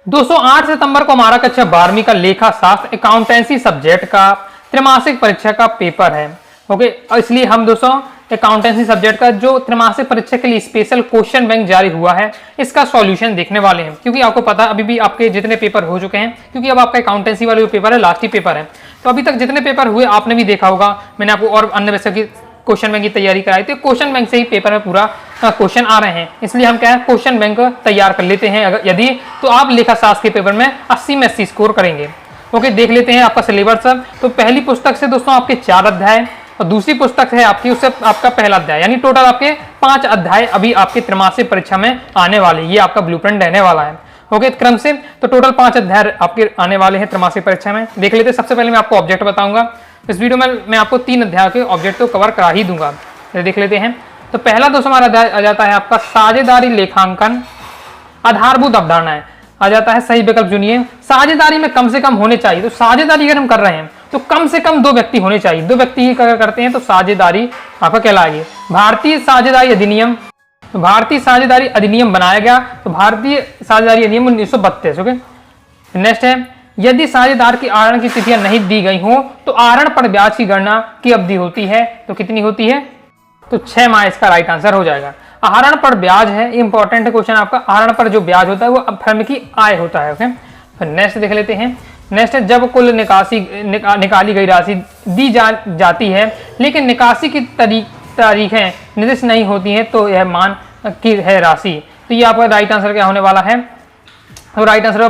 दोस्तों 8 सितंबर को हमारा कक्षा 12वीं का लेखा शास्त्र अकाउंटेंसी सब्जेक्ट का त्रैमासिक परीक्षा का पेपर है। ओके, इसलिए हम दोस्तों अकाउंटेंसी सब्जेक्ट का जो त्रैमासिक परीक्षा के लिए स्पेशल क्वेश्चन बैंक जारी हुआ है इसका सॉल्यूशन देखने वाले हैं। क्योंकि आपको पता अभी भी आपके जितने पेपर हो चुके हैं, क्योंकि अब आपका अकाउंटेंसी वाले जो पेपर है लास्ट ही पेपर है, तो अभी तक जितने पेपर हुए आपने भी देखा होगा, मैंने आपको और अन्य विषय की क्वेश्चन बैंक की तैयारी कराई, तो क्वेश्चन बैंक से ही पेपर में पूरा क्वेश्चन आ रहे हैं। इसलिए हम क्या है क्वेश्चन बैंक तैयार कर लेते हैं। अगर यदि तो आप लेखा शास्त्र के पेपर में 80 में 80 स्कोर करेंगे। ओके, देख लेते हैं आपका सिलेबस। तो पहली पुस्तक से दोस्तों आपके 4 अध्याय और दूसरी पुस्तक है आपकी, उससे आपका पहला अध्याय, यानी टोटल आपके 5 अध्याय अभी आपके त्रैमासिक परीक्षा में आने वाले, ये आपका ब्लूप्रिंट रहने वाला है। ओके, क्रम से तो टोटल 5 अध्याय आपके आने वाले हैं त्रैमासिक परीक्षा में। देख लेते हैं। सबसे पहले मैं आपको ऑब्जेक्ट बताऊंगा। इस वीडियो में मैं आपको 3 अध्याय के ऑब्जेक्ट तो कवर करा ही दूंगा। तो देख लेते हैं। तो पहला दोस्तों हमारा अध्याय आ जाता है आपका साझेदारी लेखांकन आधारभूत अवधारणाएं। आ जाता है सही विकल्प चुनिए। साझेदारी में कम से कम होने चाहिए, तो साझेदारी अगर हम कर रहे हैं तो कम से कम 2 व्यक्ति होने चाहिए। 2 व्यक्ति ही अगर करते हैं तो साझेदारी आपका कहलाएगी। भारतीय साझेदारी अधिनियम, तो भारतीय साझेदारी अधिनियम बनाया गया, तो भारतीय साझेदारी अधिनियम 1932। ओके, नेक्स्ट है यदि साझेदार की आहरण की तिथियां नहीं दी गई हो तो आहरण पर ब्याज की गणना की अवधि होती है, तो कितनी होती है, तो 6 माह इसका राइट आंसर हो जाएगा। आहरण पर ब्याज है, इंपॉर्टेंट क्वेश्चन आपका। आहरण पर जो ब्याज होता है वो फर्म की आय होता है। ओके, फिर नेक्स्ट देख लेते हैं। नेक्स्ट है जब कुल निकाली गई राशि दी जाती है लेकिन निकासी की तारीखें निर्दिष्ट नहीं होती हैं तो यह मान की है राशि। तो ये आपका राइट आंसर क्या होने वाला है, तो राइट आंसर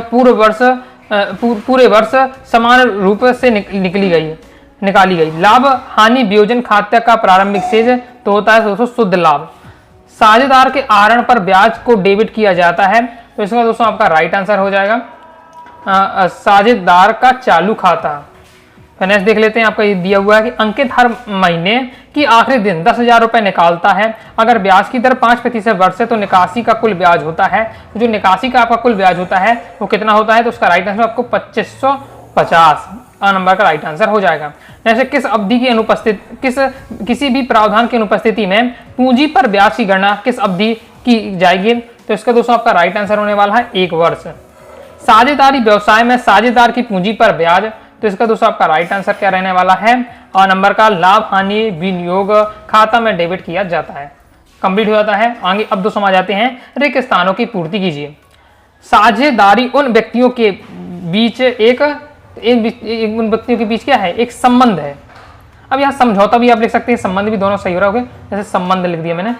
पूरे वर्ष समान रूप से निकाली गई। लाभ हानि वियोजन खाते का प्रारंभिक शेष तो होता है दोस्तों शुद्ध लाभ। साझेदार के आहरण पर ब्याज को डेबिट किया जाता है, तो इसका दोस्तों आपका राइट आंसर हो जाएगा साझेदार का चालू खाता। नेक्स्ट देख लेते हैं। आपका ये दिया हुआ है कि अंकित हर महीने की आखिरी दिन 10,000 रुपए निकालता है। अगर ब्याज की दर 5% वर्ष है तो निकासी का कुल ब्याज होता है, तो जो निकासी का आपका कुल ब्याज होता है वो कितना होता है, तो उसका राइट आंसर आपको 2550 नंबर का राइट आंसर हो जाएगा। जैसे किस अवधि की अनुपस्थिति किसी भी प्रावधान की अनुपस्थिति में पूंजी पर ब्याज की गणना किस अवधि की जाएगी, तो इसका दोस्तों आपका राइट आंसर होने वाला है 1 वर्ष। साझेदारी व्यवसाय में साझेदार की पूंजी पर ब्याज, तो इसका दोस्तों आपका राइट आंसर क्या रहने वाला है, और नंबर का लाभ हानि विनियोग खाता में डेबिट किया जाता है। कंप्लीट हो जाता है। आगे अब दोस्तों आ जाते हैं रिक्त स्थानों की पूर्ति कीजिए। साझेदारी उन व्यक्तियों के बीच उन व्यक्तियों के बीच क्या है, एक संबंध है। अब यहाँ समझौता भी आप लिख सकते हैं, संबंध भी, दोनों सही हो रहा होगा। जैसे संबंध लिख दिया मैंने,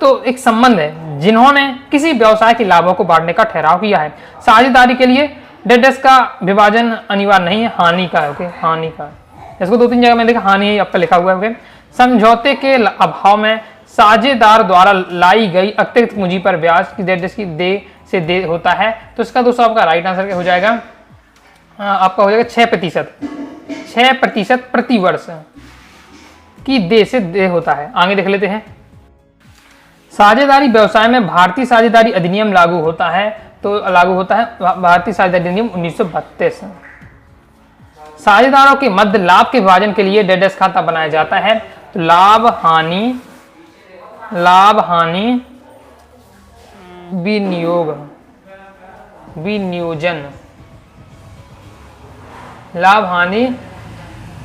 तो एक संबंध है जिन्होंने किसी व्यवसाय के लाभों को बांटने का ठहराव किया है। साझेदारी के लिए डेटर्स का विभाजन अनिवार्य नहीं है, हानि का है। ओके, हानि का, इसको 2-3 जगह मैंने देखा हानि आपका लिखा हुआ है। ओके, समझौते के अभाव में साझेदार द्वारा लाई गई अतिरिक्त पूंजी पर ब्याज की डेटर्स की दे होता है, तो इसका दोस्तों आपका राइट आंसर क्या हो जाएगा, आपका हो जाएगा 6% प्रति वर्ष की दे होता है। आगे देख लेते हैं। साझेदारी व्यवसाय में भारतीय साझेदारी अधिनियम लागू होता है, तो लागू होता है भारतीय साझेदारी अधिनियम 1932। साझेदारों के मध्य लाभ के विभाजन के लिए डेटर्स खाता बनाया जाता है, तो लाभ हानि विनियोजन, लाभ हानि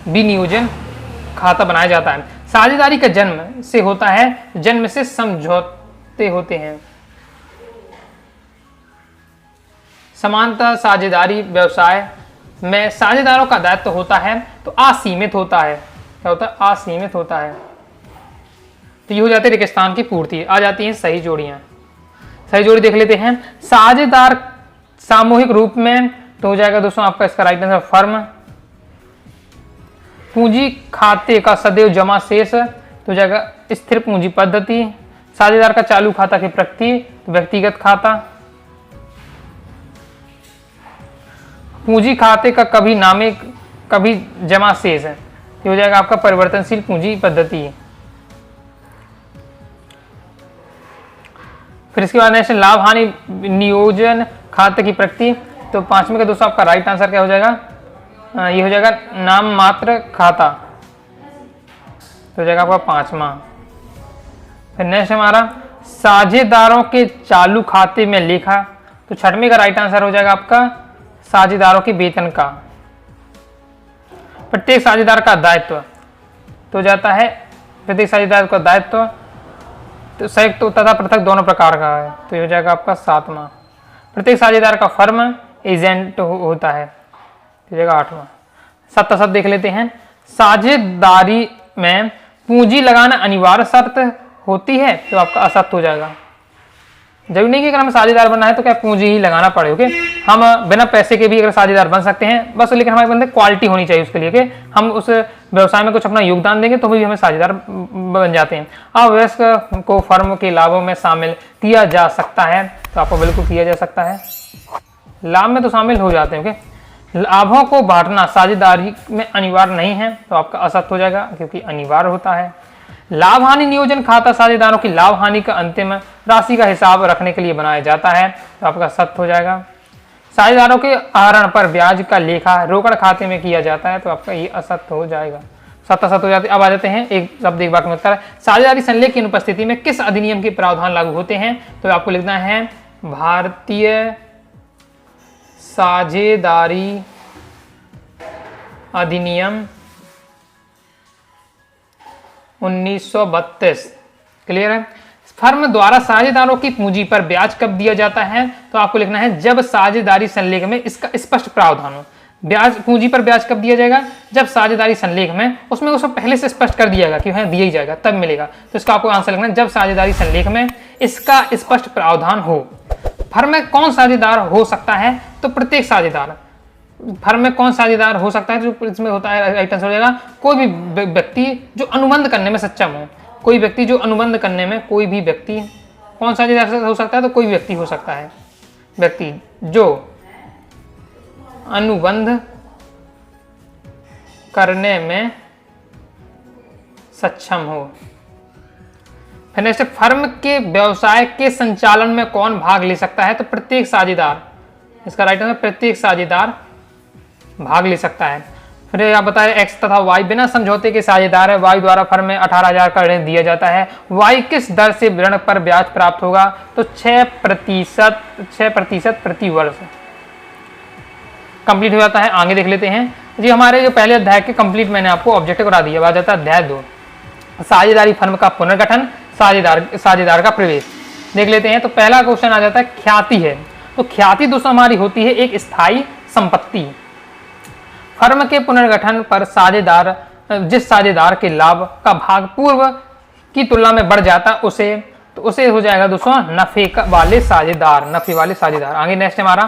विनियोजन खाता बनाया जाता है। साझेदारी का जन्म से होता है, जन्म से समझौते होते हैं। समानतः साझेदारी व्यवसाय में साझेदारों का दायित्व होता है तो असीमित होता है। क्या होता है, असीमित होता है। तो ये हो जाते हैं रिक्त स्थान की पूर्ति। आ जाती हैं सही जोड़ियां। सही जोड़ी देख लेते हैं। साझेदार सामूहिक रूप में, तो हो जाएगा दोस्तों आपका इसका राइट आंसर फर्म। पूंजी खाते का सदैव जमा शेष, तो हो जाएगा स्थिर पूंजी पद्धति। साझेदार का चालू खाता की प्रकृति, व्यक्तिगत खाता। पूंजी खाते का कभी नामे कभी जमा शेष है, ये हो जाएगा आपका परिवर्तनशील पूंजी पद्धति। फिर इसके बाद नेक्स्ट लाभ हानि नियोजन खाते की प्रकृति, तो 5वें का दोस्तों आपका राइट आंसर क्या हो जाएगा, ये हो जाएगा नाम मात्र खाता, तो हो जाएगा आपका 5वां। फिर नेक्स्ट हमारा साझेदारों के चालू खाते में लेखा तो छठवीं का राइट आंसर हो जाएगा आपका साझेदारों के वेतन का। प्रत्येक साझेदार का दायित्व तो जाता है, प्रत्येक साझेदार का दायित्व तो संयुक्त तथा पृथक दोनों प्रकार का है, तो ये हो जाएगा आपका 7वां। प्रत्येक साझेदार का फर्म एजेंट होता है, तो जाएगा 8वां। सत्ता सब देख लेते हैं। साझेदारी में पूंजी लगाना अनिवार्य शर्त होती है, तो आपका असत्य हो जाएगा। जरूरी नहीं कि अगर हमें साझेदार बनना है तो क्या पूंजी ही लगाना पड़े। ओके, हम बिना पैसे के भी अगर साझेदार बन सकते हैं बस, लेकिन हमारे बंदे क्वालिटी होनी चाहिए उसके लिए कि हम उस व्यवसाय में कुछ अपना योगदान देंगे तो भी हमें साझेदार बन जाते हैं। अवयस्क को फर्म के लाभों में शामिल किया जा सकता है, तो आपको बिल्कुल किया जा सकता है, लाभ में तो शामिल हो जाते हैं। ओके, लाभों को बांटना साझेदारी में अनिवार्य नहीं है, तो आपका असत्य हो जाएगा क्योंकि अनिवार्य होता है। लाभ हानि नियोजन खाता साझेदारों की लाभ हानि का अंतिम राशि का हिसाब रखने के लिए बनाया जाता है, तो आपका सत्य हो जाएगा। साझेदारों के आहरण पर ब्याज का लेखा रोकड़ खाते में किया जाता है, तो आपका ये असत्य हो जाएगा। सत्य हो जाते। अब आ जाते हैं एक शब्द एक वाक्य में उत्तर। साझेदारी संलेख की अनुपस्थिति में किस अधिनियम के प्रावधान लागू होते हैं, तो आपको लिखना है भारतीय साझेदारी अधिनियम 1932। क्लियर है। फर्म द्वारा साझेदारों की पूंजी पर ब्याज कब दिया जाता है, तो आपको लिखना है जब साझेदारी संलेख में इसका स्पष्ट प्रावधान हो। ब्याज पूंजी पर ब्याज कब दिया जाएगा, जब साझेदारी संलेख में उसमें उसको पहले से स्पष्ट कर दिया जाएगा कि हाँ दिया ही जाएगा तब मिलेगा, तो इसका आपको आंसर लिखना है जब साझेदारी संलेख में इसका स्पष्ट प्रावधान हो। फर्म में कौन साझेदार हो सकता है, तो प्रत्येक साझेदार। फर्म में कौन साझेदार हो सकता है, जो इसमें होता है राइट आंसर हो जाएगा कोई भी व्यक्ति जो अनुबंध करने में सक्षम हो। कोई व्यक्ति जो अनुबंध करने में, कोई भी व्यक्ति कौन साझेदार हो सकता है, तो कोई व्यक्ति हो सकता है, व्यक्ति जो अनुबंध करने में सक्षम हो। फिर नेक्स्ट, फर्म के व्यवसाय के संचालन में कौन भाग ले सकता है, तो प्रत्येक साझेदार। इसका राइट आंसर प्रत्येक साझेदार भाग ले सकता है। फिर आप बताएं एक्स तथा वाई बिना समझौते के साझेदार है। वाई द्वारा फर्म में 18,000 का ऋण दिया जाता है। वाई किस दर से ऋण पर ब्याज प्राप्त होगा, तो 6% प्रति वर्ष। कंप्लीट हो जाता है। आगे देख लेते हैं जी, हमारे जो पहले अध्याय के कंप्लीट मैंने आपको ऑब्जेक्टिव करा दिया। बात जाता है अध्याय 2, साझेदारी फर्म का पुनर्गठन, साझेदार का प्रवेश। देख लेते हैं। तो पहला क्वेश्चन आ जाता है ख्याति है। तो ख्याति दोस्तों हमारी होती है एक स्थायी संपत्ति। फर्म के पुनर्गठन पर साझेदार जिस साझेदार के लाभ का भाग पूर्व की तुलना में बढ़ जाता उसे हो जाएगा दोस्तों नफे वाले साझेदार। आगे नेक्स्ट हमारा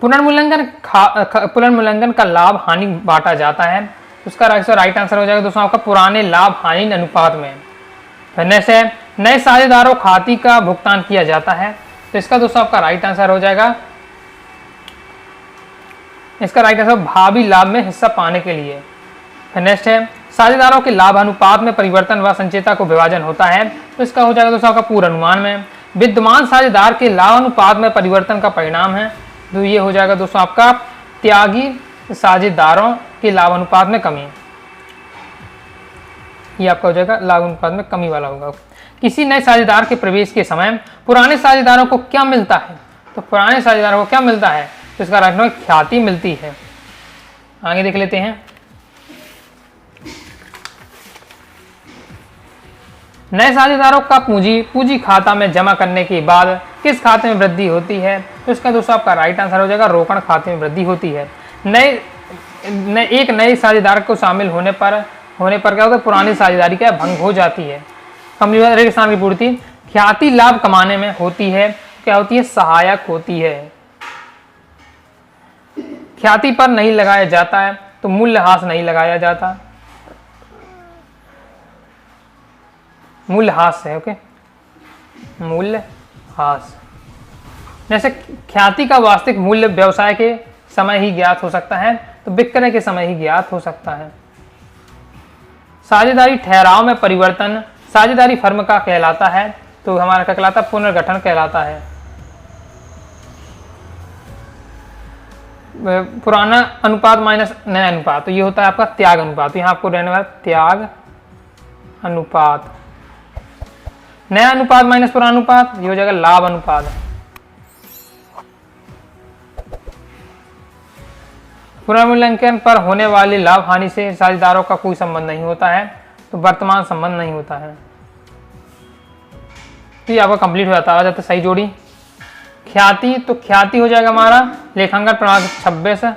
पुनर्मूल्यांकन का लाभ हानि बांटा जाता है। उसका राइट आंसर हो जाएगा दोस्तों आपका पुराने लाभ हानि अनुपात में। फिर नेक्स्ट है नए साझेदारों खाती का भुगतान किया जाता है। तो इसका दोस्तों आपका राइट आंसर हो जाएगा, इसका राइट आंसर भावी लाभ में हिस्सा पाने के लिए। फिर नेक्स्ट है साझेदारों के लाभ अनुपात में परिवर्तन व संचयता को विभाजन होता है। तो इसका हो जाएगा दोस्तों आपका पूर्वानुमान में। विद्यमान साझेदार के लाभ अनुपात में परिवर्तन का परिणाम है। तो ये हो जाएगा दोस्तों आपका त्यागी साझेदारों के लाभ अनुपात में कमी। ये आपका हो जाएगा लाभ अनुपात में कमी वाला होगा। किसी नए साझेदार के प्रवेश के समय पुराने साझेदारों को क्या मिलता है, तो पुराने साझेदारों को क्या मिलता है, तो इसका राइट आंसर ख्याति मिलती है। आगे देख लेते हैं। नए साझेदारों का पूंजी खाता में जमा करने के बाद किस खाते में वृद्धि होती है, तो इसका दोस्तों आपका राइट आंसर हो जाएगा रोकड़ खाते में वृद्धि होती है। एक नए साझेदार को शामिल होने पर क्या होता है, पुरानी साझेदारी क्या भंग हो जाती है। रेगिस्तान की पूर्ति ख्याति लाभ कमाने में होती है, क्या होती है, सहायक होती है। ख्याति पर नहीं लगाया जाता है तो मूल्यह्रास नहीं लगाया जाता, मूल्यह्रास है। ओके, मूल्यह्रास। जैसे ख्याति का वास्तविक मूल्य व्यवसाय के समय ही ज्ञात हो सकता है, तो विक्रय के समय ही ज्ञात हो सकता है। साझेदारी ठहराव में परिवर्तन साझेदारी फर्म का कहलाता है, तो हमारा क्या कहलाता है, पुनर्गठन कहलाता है। पुराना अनुपात माइनस नया अनुपात, तो ये होता है आपका त्याग अनुपात। तो यहाँ आपको रहने वाला त्याग अनुपात। नया अनुपात माइनस पुराना अनुपात, ये हो जाएगा लाभ अनुपात। पुनर्मूल्यांकन पर होने वाली लाभ हानि से साझेदारों का कोई संबंध नहीं होता है, तो वर्तमान संबंध नहीं होता है। तो ये आपका कंप्लीट हो जाता है। आ जाता है सही जोड़ी। ख्याति, तो ख्याति हो जाएगा हमारा लेखांकन प्रमाण 26।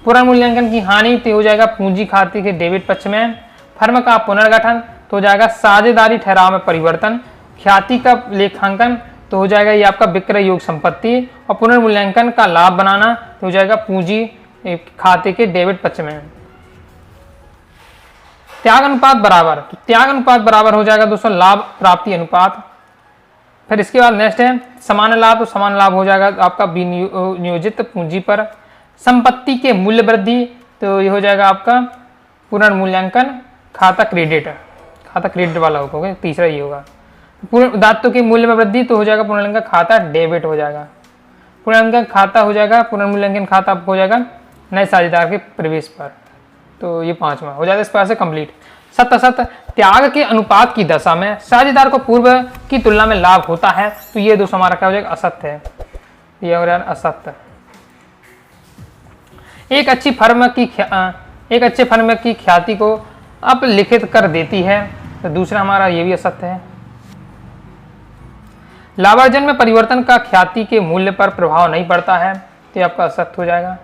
पुनर्मूल्यांकन की हानि तो हो जाएगा पूंजी खाते के डेबिट पक्ष में। फर्म का पुनर्गठन तो हो जाएगा साझेदारी ठहराव में परिवर्तन। ख्याति का लेखांकन तो हो जाएगा ये आपका विक्रय योग संपत्ति। और पुनर्मूल्यांकन का लाभ बनाना तो हो जाएगा पूंजी खाते के डेबिट पक्ष में। त्याग अनुपात बराबर, तो त्याग अनुपात बराबर हो जाएगा दोस्तों लाभ प्राप्ति अनुपात। फिर इसके बाद नेक्स्ट है समान लाभ, तो समान लाभ हो जाएगा आपका विनियोजित पूंजी पर। संपत्ति के मूल्य वृद्धि, तो ये हो जाएगा आपका पुनर्मूल्यांकन खाता क्रेडिट, खाता क्रेडिट वाला होगा, तीसरा ये होगा। दायित्व के मूल्य में वृद्धि, तो हो जाएगा पुनर्मूल्यांकन खाता डेबिट हो जाएगा। पुनर्मूल्यांकन खाता हो जाएगा, पुनर्मूल्यांकन खाता हो जाएगा नए साझेदार के प्रवेश पर। तो ये 5वां हो जाएगा इस प्रकार से कंप्लीट। सत्य असत्य, त्याग के अनुपात की दशा में साझेदार को पूर्व की तुलना में लाभ होता है, तो ये दोस्तों हमारा क्या हो जाएगा असत्य है, ये हो जाएगा असत्य। एक अच्छे फर्म की ख्याति को अपलिखित कर देती है, तो दूसरा हमारा ये भी असत्य है। लाभार्जन में परिवर्तन का ख्याति के मूल्य पर प्रभाव नहीं पड़ता है, तो ये आपका असत्य हो जाएगा।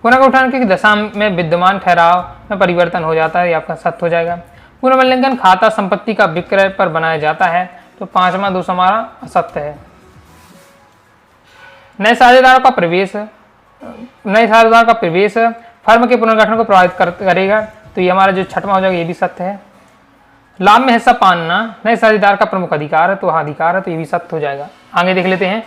पुनर्गठन की दशा में विद्यमान ठहराव में परिवर्तन हो जाता है, ये आपका सत्य हो जाएगा। पुनर्मूल्यांकन खाता संपत्ति का विक्रय पर बनाया जाता है, तो 5वां दोस्त हमारा असत्य है। नए साझेदारों का प्रवेश फर्म के पुनर्गठन को प्रभावित करेगा, तो ये हमारा जो 6वां हो जाएगा ये भी सत्य है। लाभ में हिस्सा पाना नए साझेदार का प्रमुख अधिकार है, तो अधिकार है, तो ये भी सत्य हो जाएगा। आगे देख लेते हैं।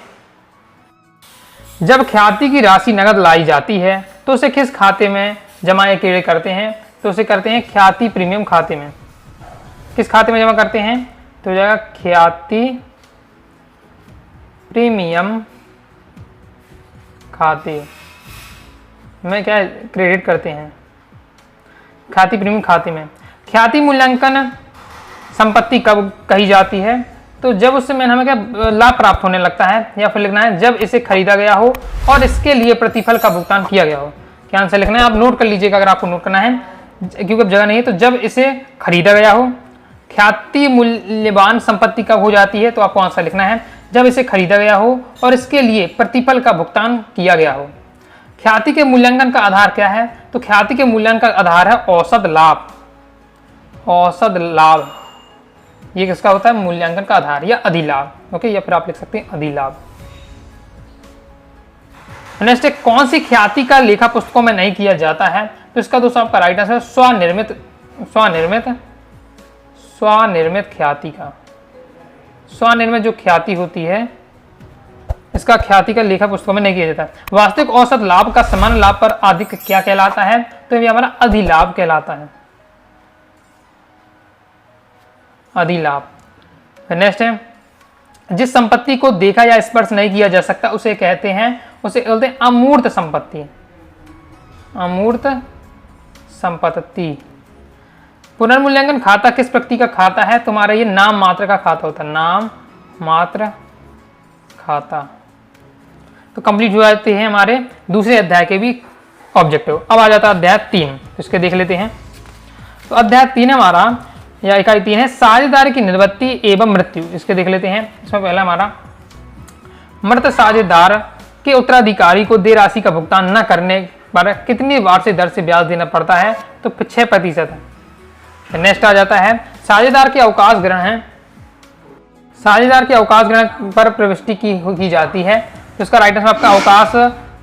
जब ख्याति की राशि नगद लाई जाती है, तो उसे किस खाते में जमा या क्रेडिट करते हैं, तो उसे करते हैं ख्याति प्रीमियम खाते में। किस खाते में जमा करते हैं, तो हो जाएगा ख्याति प्रीमियम खाते में क्या क्रेडिट करते हैं, ख्याति प्रीमियम खाते में। ख्याति मूल्यांकन संपत्ति कब कही जाती है, तो जब उससे हमें क्या लाभ प्राप्त होने लगता है, या फिर लिखना है जब इसे खरीदा गया हो और इसके लिए प्रतिफल का भुगतान किया गया हो। क्या आंसर लिखना है, आप नोट कर लीजिएगा अगर आपको नोट करना है, क्योंकि अब जगह नहीं है। तो जब इसे खरीदा गया हो, ख्याति मूल्यवान संपत्ति कब हो जाती है, तो आपको आंसर लिखना है जब इसे खरीदा गया हो और इसके लिए प्रतिफल का भुगतान किया गया हो। ख्याति के मूल्यांकन का आधार क्या है, तो ख्याति के मूल्यांकन का आधार है औसत लाभ। औसत लाभ ये किसका होता है, मूल्यांकन का आधार, या अधिलाभ। ओके, या फिर आप लिख सकते हैं अधिलाभ। नेक्स्ट, कौन सी ख्याति का लेखा पुस्तकों में नहीं किया जाता है, तो इसका दोस्तों आपका राइट आंसर स्वनिर्मित ख्याति का। स्वनिर्मित जो ख्याति होती है, इसका ख्याति का लेखा पुस्तकों में नहीं किया जाता। वास्तविक औसत लाभ का समान लाभ पर अधिक क्या कहलाता है, तो ये हमारा अधिलाभ कहलाता है, अधिलाभ। नेक्स्ट है, जिस संपत्ति को देखा या स्पर्श नहीं किया जा सकता उसे कहते हैं अमूर्त संपत्ति। अमूर्त संपत्ति। पुनर्मूल्यांकन खाता किस व्यक्ति का खाता है, तुम्हारा ये नाम मात्र का खाता होता है, नाम मात्र खाता। तो कंप्लीट हो जाते हैं हमारे दूसरे अध्याय के भी ऑब्जेक्टिव। अब आ जाता है अध्याय 3, इसके देख लेते हैं। तो अध्याय 3 हमारा या इकाई 3 है साझेदार की निवृत्ति एवं मृत्यु। इसके देख लेते हैं। इसमें पहला हमारा मृत साझेदार के उत्तराधिकारी को देय राशि का भुगतान न करने पर कितनी वार्षिक दर से ब्याज देना पड़ता है, तो 6% है। नेक्स्ट आ जाता है साझेदार के अवकाश ग्रहण है। साझेदार के अवकाश ग्रहण पर प्रविष्टि की जाती है, तो इसका राइट आंसर आपका अवकाश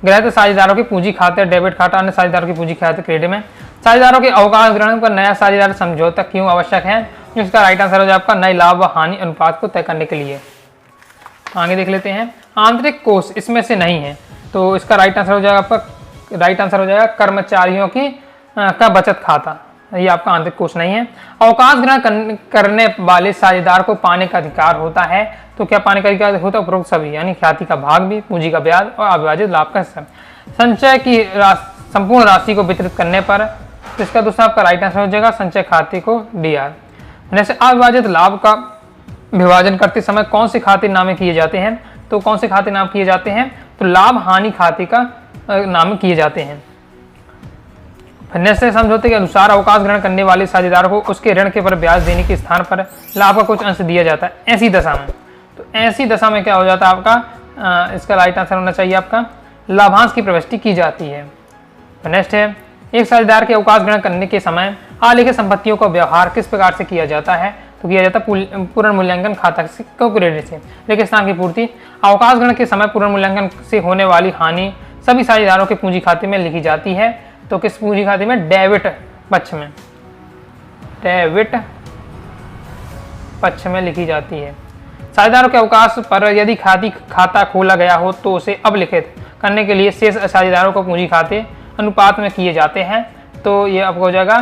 ग्रहित साझेदारों की पूंजी खाते डेबिट खाता, अन्य साझेदारों की पूंजी खाते क्रेडिट में। साझेदारों के अवकाश ग्रहण पर नया साझेदार समझौता क्यों आवश्यक है, इसका राइट आंसर हो जाए आपका नए लाभ व हानि अनुपात को तय करने के लिए। आगे देख लेते हैं। आंतरिक कोष इसमें से नहीं है, तो इसका राइट आंसर हो जाएगा आपका कर्मचारियों की का बचत खाता, ये आपका आंतरिक कोष नहीं है। अवकाश ग्रहण करने वाले साझेदार को पाने का अधिकार होता है, तो क्या पाने का अधिकार होता है, उपरोक्त सभी, यानी ख्याति का भाग भी, पूंजी का ब्याज और अविभाजित लाभ का हिस्सा। संचय की संपूर्ण राशि को वितरित करने पर, तो इसका दूसरा आपका राइट आंसर हो जाएगा संचय खाते को DR। जैसे अविभाजित लाभ का विभाजन करते समय कौन से खाते नामे किए जाते हैं? तो कौन से खाते नाम किए जाते हैं? तो लाभ हानि खाते का नाम किए जाते हैं। निश्चय समझौते के अनुसार अवकाश ग्रहण करने वाले साझेदार को उसके ऋण के पर ब्याज देने के स्थान पर लाभ का कुछ अंश दिया जाता है ऐसी दशा में। तो ऐसी दशा में क्या हो जाता है आपका, इसका राइट आंसर होना चाहिए आपका लाभांश की प्रविष्टि की जाती है। नेक्स्ट है, एक साझेदार के अवकाश ग्रहण करने के समय आलेखित संपत्तियों का व्यवहार किस प्रकार से किया जाता है? तो किया जाता है पुनर्मूल्यांकन खाता को क्रेडिट से। लेकिन स्थान की पूर्ति, अवकाश ग्रहण के समय पुनर्मूल्यांकन से होने वाली हानि सभी साझेदारों के पूंजी खाते में लिखी जाती है। तो किस पूंजी खाते में? डेबिट पक्ष में, डेबिट पक्ष में लिखी जाती है। साझेदारों के अवकाश पर यदि खाता खोला गया हो तो उसे अवलिखित करने के लिए शेष साझेदारों को पूंजी खाते अनुपात में किए जाते हैं। तो ये आपको हो जाएगा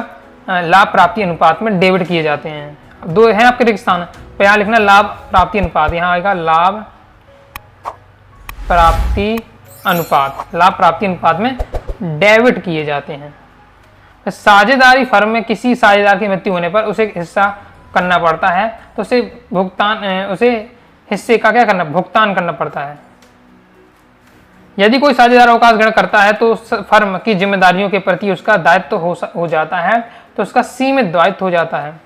लाभ प्राप्ति अनुपात में डेबिट किए जाते हैं। दो हैं आपके रिक्त स्थान, तो यहाँ लिखना लाभ प्राप्ति अनुपात, यहाँ आएगा लाभ प्राप्ति अनुपात, लाभ प्राप्ति अनुपात में डेबिट किए जाते हैं। साझेदारी फर्म में किसी साझेदार की मृत्यु होने पर उसे हिस्सा करना पड़ता है, तो उसे हिस्से का क्या करना, भुगतान करना पड़ता है। यदि कोई साझेदार अवकाश ग्रहण करता है तो फर्म की जिम्मेदारियों के प्रति उसका दायित्व हो जाता है, तो उसका सीमित दायित्व हो जाता है।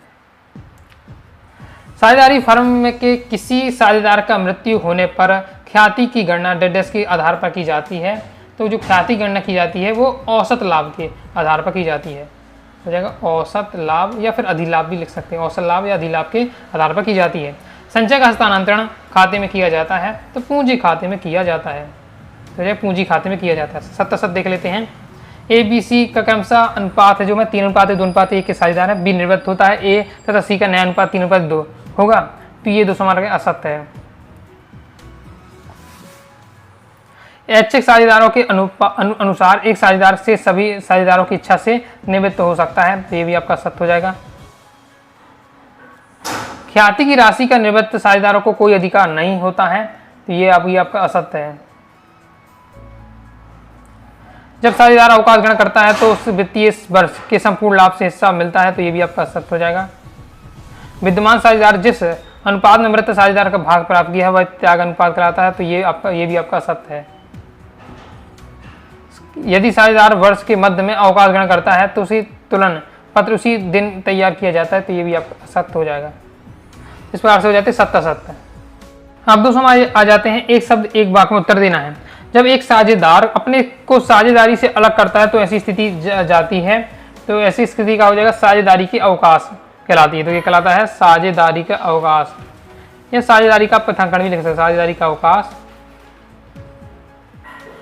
साझेदारी फर्म में के किसी साझेदार का मृत्यु होने पर ख्याति की गणना डेडेस के आधार पर की जाती है। तो जो ख्याति गणना की जाती है वो औसत लाभ के आधार पर की जाती है, हो जाएगा औसत लाभ या फिर अधिलाभ भी लिख सकते हैं, औसत लाभ या अधिलाभ के आधार पर की जाती है। संचय का हस्तांतरण खाते में किया जाता है, तो पूंजी खाते में किया जाता है, तो पूंजी खाते में किया जाता है। 7 देख लेते हैं। ए बी सी का कौन सा अनुपात है जो मैं 3:2:1 के साझेदार है? बी निर्वृत्त होता है ए तथा सी का नया अनुपात 3:2 होगा, तो ये 200 हमारा असत्य है। ऐच्छिक साझेदारों के अनुसार एक साझेदार से सभी साझेदारों की इच्छा से निवृत्त हो सकता है, तो ये भी आपका सत्य हो जाएगा। ख्याति की राशि का निवृत्त साझेदारों को कोई अधिकार नहीं होता है, तो ये आपका असत्य है। जब साझेदार अवकाश ग्रहण करता है तो उस वित्तीय वर्ष के संपूर्ण लाभ से हिस्सा मिलता है, तो ये भी आपका असत्य हो जाएगा। विद्यमान साझेदार जिस अनुपात में मृत साझेदार का भाग प्राप्त किया है वह त्याग अनुपात कहलाता है, तो ये भी आपका असत्य है। यदि साझेदार वर्ष के मध्य में अवकाश ग्रहण करता है तो उसी तुलन पत्र उसी दिन तैयार किया जाता है, तो ये भी आपका असत्य हो जाएगा। इस प्रकार से हो जाते सत्य असत्य। अब दोस्तों आ जाते हैं एक शब्द एक वाक्य में उत्तर देना है। जब एक साझेदार अपने को साझेदारी से अलग करता है तो ऐसी स्थिति जाती है, तो ऐसी स्थिति का हो जाएगा साझेदारी की अवकाश कहलाती है, तो ये कहलाता है साझेदारी का अवकाश या साझेदारी का पृथक्करण भी लिख सकते हैं, साझेदारी का अवकाश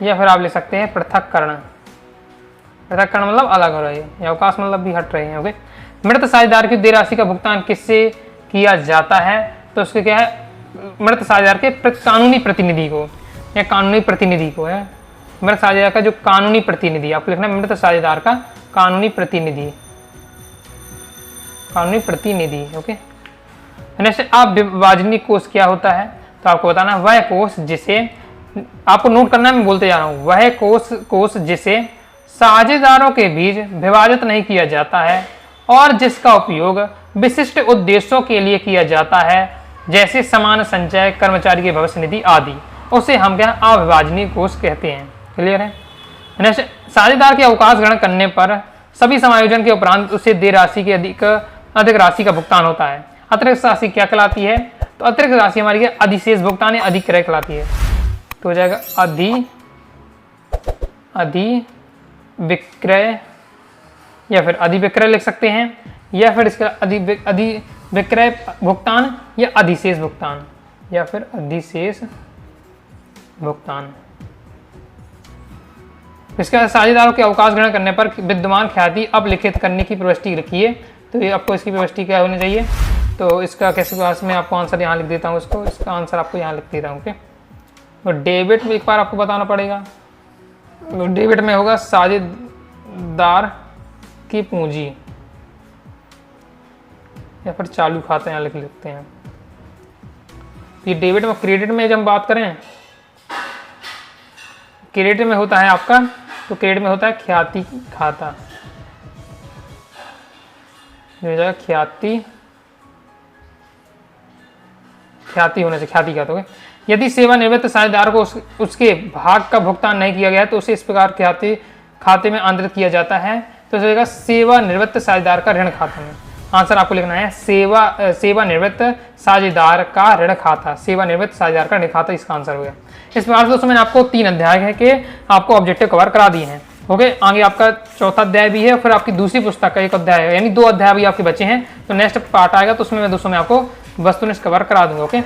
या फिर आप लिख सकते हैं पृथक्करण। पृथक्करण मतलब अलग हो रही है, या अवकाश मतलब भी हट रहे हैं। ओके, मृत साझेदार की देय राशि का भुगतान किससे किया जाता है? तो उसके क्या है, मृत साझेदार के कानूनी प्रतिनिधि को या कानूनी प्रतिनिधि को है। मृत साझेदार का जो कानूनी प्रतिनिधि, आपको लिखना है मृत साझेदार का कानूनी प्रतिनिधि, कानूनी प्रतिनिधि। ओके, नेक्स्ट आप विभाजनीय कोष क्या होता है? तो आपको बताना वह कोष जिसे, आपको नोट करना है, मैं बोलते जा रहा हूं, वह कोष जिसे साझेदारों के बीच विभाजित नहीं किया जाता है और जिसका उपयोग विशिष्ट उद्देश्यों के लिए किया जाता है, जैसे समान संचय, कर्मचारी की भविष्य निधि आदि, उसे हम क्या अविभाजनीय कोष कहते हैं। क्लियर है? नेक्स्ट, साझेदार के अवकाश ग्रहण करने पर सभी समायोजन के उपरांत उसे देय राशि के अधिक राशि का भुगतान होता है। अतिरिक्त राशि क्या कहलाती है? तो अतिरिक्त राशि हमारी अधिशेष भुगतान या अधिक्रय कहलाती है, तो हो जाएगा अधिविक्रय या फिर अधिविक्रय लिख सकते हैं, या फिर इसका अधिविक्रय भुगतान या अधिशेष भुगतान या फिर अधिशेष भुगतान। इसका साझेदारों के अवकाश ग्रहण करने पर विद्यमान ख्याति अपलिखित करने की प्रविष्टि रखी है, तो ये आपको इसकी प्रविष्टि क्या होनी चाहिए? तो इसका कैसे क्लास में आपको आंसर यहाँ लिख देता हूँ, इसका आंसर आपको यहाँ लिख देता हूँ। ओके, तो डेबिट में एक बार आपको बताना पड़ेगा, तो डेबिट में होगा साझेदार की पूंजी या फिर चालू खाता यहाँ लिख लेते हैं। ये डेबिट में, क्रेडिट में जब हम बात करें, क्रेडिट में होता है आपका, तो क्रेडिट में होता है ख्याति खाता, ख्याति ख्याति होने से, ख्याति क्या होगे। यदि सेवानिवृत्त साझेदार को उसके भाग का भुगतान नहीं किया गया तो उसे इस प्रकार खाते में आंतरित किया जाता है। तो जाएगा सेवानिवृत्त साझेदार का ऋण खाता में। आंसर आपको लिखना है सेवानिवृत्त साझेदार का ऋण खाता, सेवानिवृत्त साझेदार का ऋण खाता, इसका आंसर हो गया। इस प्रकार से दोस्तों मैंने आपको 3 अध्याय है कि आपको ऑब्जेक्टिव कवर करा दिए हैं। ओके, आगे आपका चौथा अध्याय भी है, फिर आपकी दूसरी पुस्तक का एक अध्याय है, यानी 2 अध्याय भी आपके बचे हैं। तो नेक्स्ट पार्ट आएगा तो उसमें मैं दोस्तों मैं आपको वस्तुनिष्ठ कवर करा दूंगा। ओके,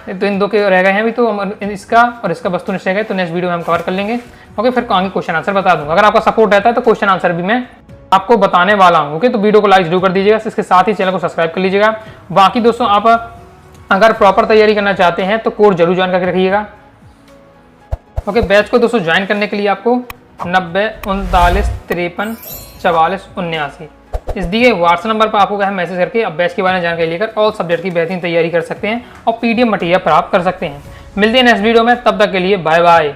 तो इन 2 के रह गए हैं अभी, तो इसका और इसका वस्तुनिष्ठ रह गए, तो नेक्स्ट वीडियो में हम कवर कर लेंगे। ओके, फिर आगे क्वेश्चन आंसर बता दूंगा। अगर आपका सपोर्ट रहता है तो क्वेश्चन आंसर भी मैं आपको बताने वाला हूँ। ओके, तो वीडियो को लाइक जरूर कर दीजिएगा, इसके साथ ही चैनल को सब्सक्राइब कर लीजिएगा। बाकी दोस्तों आप अगर प्रॉपर तैयारी करना चाहते हैं तो कोर्स जरूर ज्वाइन करके रखिएगा। ओके, बैच को दोस्तों ज्वाइन करने के लिए आपको 90 39 53 44 79 इस दिए व्हाट्सएप नंबर पर आपको कहा मैसेज करके अब बैच के बारे में जानकारी लेकर ऑल सब्जेक्ट की बेहतरीन तैयारी कर सकते हैं और पीडीएफ मटेरियल प्राप्त कर सकते हैं। मिलते हैं नेक्स्ट वीडियो में, तब तक के लिए बाय बाय।